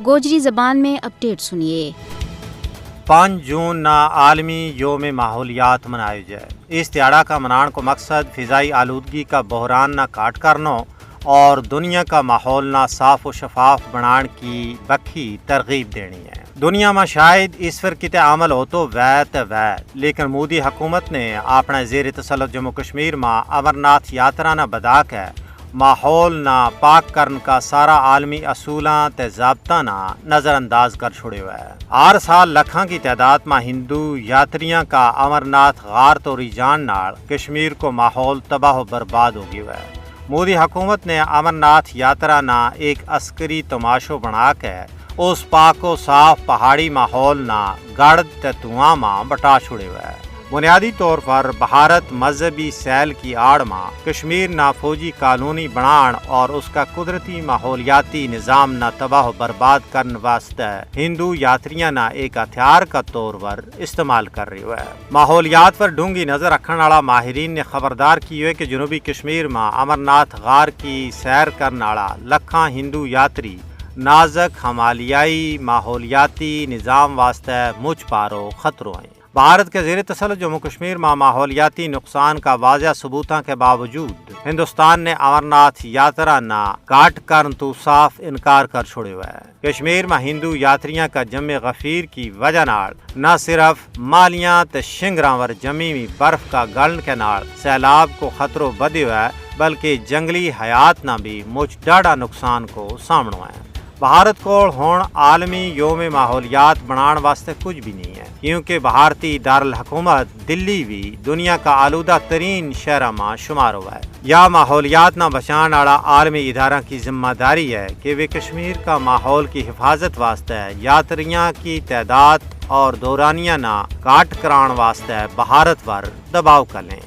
گوجری زبان میں اپڈیٹ سنیے۔ 5 جون نا عالمی یوم ماحولیات منایا جائے۔ اس تہاڑا کا منان کو مقصد فضائی آلودگی کا بحران نہ کاٹ کرنا اور دنیا کا ماحول نہ صاف و شفاف بنان کی بکھی ترغیب دینی ہے۔ دنیا میں شاید اس پر کتے عمل ہو تو لیکن مودی حکومت نے اپنا زیر تسلط جموں کشمیر میں امرناتھ یاترا نہ بدا کے ماحول نہ پاک کرن کا سارا عالمی اصولاں تے ضابطہ نہ نظر انداز کر چھوڑے ہوئے ہے۔ ہر سال لکھاں کی تعداد میں ہندو یاتریاں کا امرناتھ غار تو جان نال کشمیر کو ماحول تباہ و برباد ہو گیا ہے۔ مودی حکومت نے امرناتھ یاترا نہ ایک عسکری تماشو بنا کے اس پاک و صاف پہاڑی ماحول نہ گڑ تے دھواں ماں بٹا چھوڑے ہوئے ہے۔ بنیادی طور پر بھارت مذہبی سیل کی آڑ میں کشمیر نہ فوجی کالونی بنان اور اس کا قدرتی ماحولیاتی نظام نہ تباہ و برباد کرنے واسطے ہندو یاتریاں نہ ایک ہتھیار کا طور پر استعمال کر رہی ہے۔ ماحولیات پر ڈونگی نظر رکھنے والا ماہرین نے خبردار کی ہے کہ جنوبی کشمیر میں امرناتھ غار کی سیر کرنے والا لکھاں ہندو یاتری نازک ہمالیائی ماحولیاتی نظام واسطے مجھ پارو خطروں ہیں۔ بھارت کے زیر تسلط جموں کشمیر میں ماحولیاتی نقصان کا واضح ثبوتوں کے باوجود ہندوستان نے امرناتھ یاترا نہ کاٹ کرن تو صاف انکار کر چھوڑے ہوئے ہے۔ کشمیر میں ہندو یاتریاں کا جم غفیر کی وجہ نال نہ صرف مالیاں تے شنگراں ور جمی ہوئی برف کا گلن کے نال سیلاب کو خطروں بدے ہوا ہے بلکہ جنگلی حیات نہ بھی مجھ ڈاڑا نقصان کو سامنے ہے۔ بھارت کو ہون عالمی یوم ماحولیات بنان واسطے کچھ بھی نہیں ہے کیونکہ بھارتی دارالحکومت دلی بھی دنیا کا آلودہ ترین شہر میں شمار ہوا ہے۔ یا ماحولیات نہ بچان والا عالمی ادارہ کی ذمہ داری ہے کہ وہ کشمیر کا ماحول کی حفاظت واسطے یاتریاں کی تعداد اور دورانیہ نہ کاٹ کران واسطے بھارت پر دباؤ کریں۔